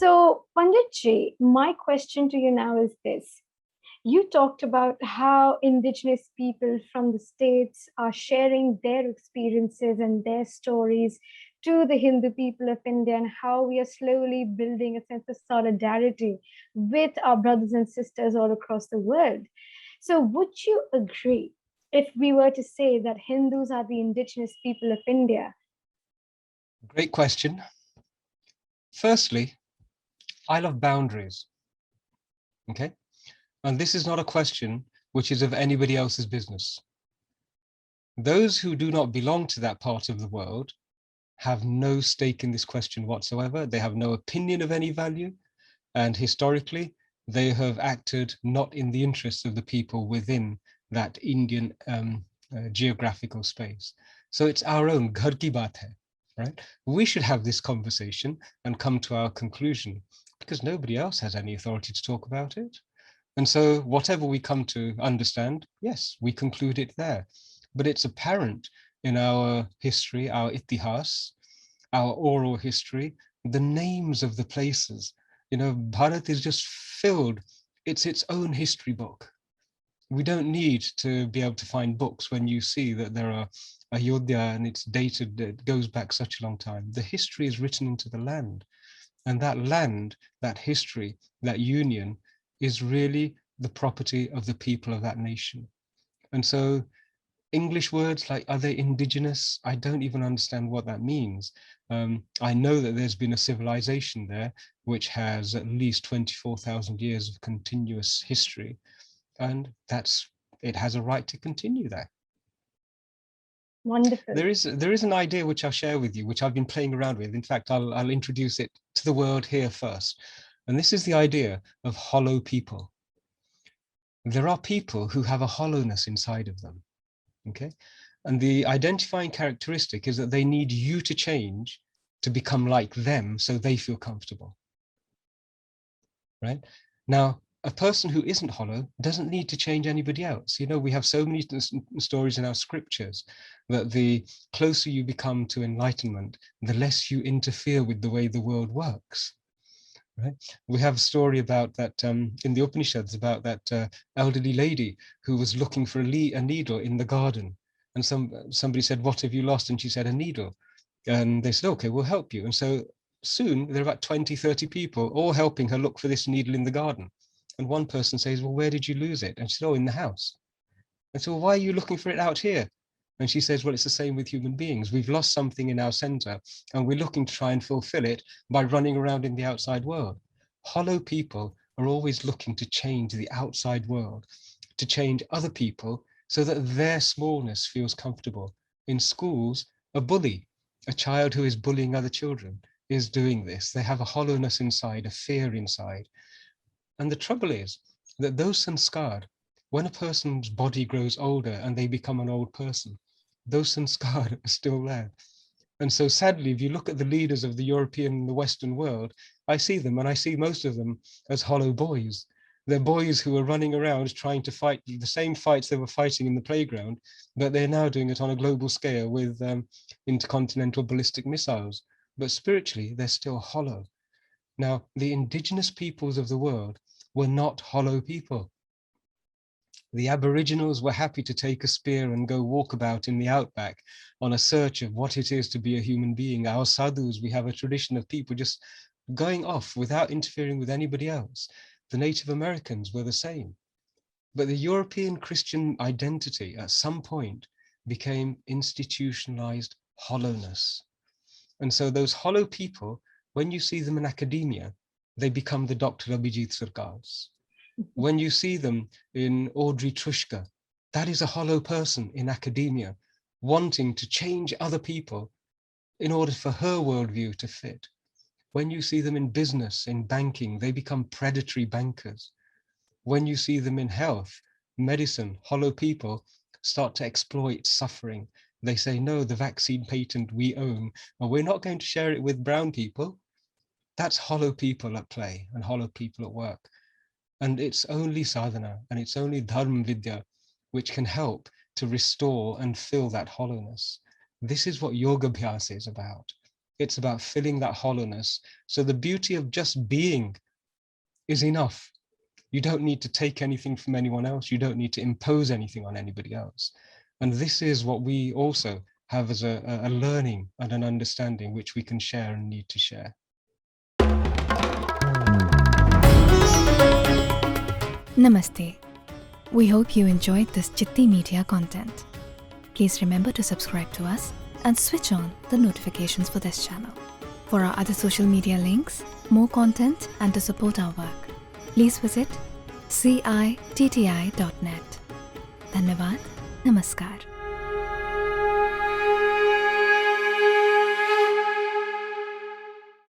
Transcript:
So, Panditji, my question to you now is this. You talked about how Indigenous people from the states are sharing their experiences and their stories to the Hindu people of India, and how we are slowly building a sense of solidarity with our brothers and sisters all across the world. So, would you agree if we were to say that Hindus are the Indigenous people of India? Great question. Firstly, I love boundaries. Okay. And this is not a question which is of anybody else's business. Those who do not belong to that part of the world have no stake in this question whatsoever. They have no opinion of any value. And historically, they have acted not in the interests of the people within that Indian geographical space. So it's our own ghar ki baat hai, right? We should have this conversation and come to our conclusion, because nobody else has any authority to talk about it. And so whatever we come to understand, yes, we conclude it there. But it's apparent in our history, our itihas, our oral history, the names of the places. You know, Bharat is just filled. It's its own history book. We don't need to be able to find books when you see that there are Ayodhya and it's dated, it goes back such a long time. The history is written into the land. And that land, that history, that union is really the property of the people of that nation. And so English words like, are they indigenous? I don't even understand what that means. I know that there's been a civilization there which has at least 24,000 years of continuous history, and it has a right to continue there. Wonderful. There is an idea which I'll share with you, which I've been playing around with. In fact, I'll introduce it to the world here first. And this is the idea of hollow people. There are people who have a hollowness inside of them. Okay. And the identifying characteristic is that they need you to change to become like them so they feel comfortable. Right? Now, a person who isn't hollow doesn't need to change anybody else. You know, we have so many stories in our scriptures that the closer you become to enlightenment, the less you interfere with the way the world works. Right? We have a story about that in the Upanishads about that elderly lady who was looking for a needle in the garden. And somebody said, "What have you lost?" And she said, "A needle." And they said, "Okay, we'll help you." And so soon there are about 20, 30 people all helping her look for this needle in the garden. And one person says, "Well, where did you lose it?" And she said, "Oh, in the house." And so, "Why are you looking for it out here?" And she says, "Well, it's the same with human beings. We've lost something in our center and we're looking to try and fulfill it by running around in the outside world." Hollow people are always looking to change the outside world, to change other people so that their smallness feels comfortable. In schools, a bully, a child who is bullying other children, is doing this. They have a hollowness inside, a fear inside. And the trouble is that those sanskar, when a person's body grows older and they become an old person, those sanskar are still there. And so sadly, if you look at the leaders of the European and the Western world, I see them, and I see most of them as hollow boys. They're boys who are running around trying to fight the same fights they were fighting in the playground, but they're now doing it on a global scale with intercontinental ballistic missiles. But spiritually, they're still hollow. Now, the indigenous peoples of the world were not hollow people. The Aboriginals were happy to take a spear and go walk about in the outback on a search of what it is to be a human being. Our sadhus, we have a tradition of people just going off without interfering with anybody else. The Native Americans were the same. But the European Christian identity at some point became institutionalized hollowness. And so those hollow people, when you see them in academia, they become the Dr. Abhijit Sarkars. When you see them in Audrey Trushka, that is a hollow person in academia, wanting to change other people in order for her worldview to fit. When you see them in business, in banking, they become predatory bankers. When you see them in health, medicine, hollow people start to exploit suffering. They say, "No, the vaccine patent we own, and we're not going to share it with brown people." That's hollow people at play and hollow people at work. And it's only sadhana and it's only dharma vidya which can help to restore and fill that hollowness. This is what yoga abhyas is about. It's about filling that hollowness. So the beauty of just being is enough. You don't need to take anything from anyone else. You don't need to impose anything on anybody else. And this is what we also have as a learning and an understanding which we can share and need to share. Namaste. We hope you enjoyed this Chitti Media content. Please remember to subscribe to us and switch on the notifications for this channel. For our other social media links, more content, and to support our work, please visit citti.net. Dhanyavad. Namaskar.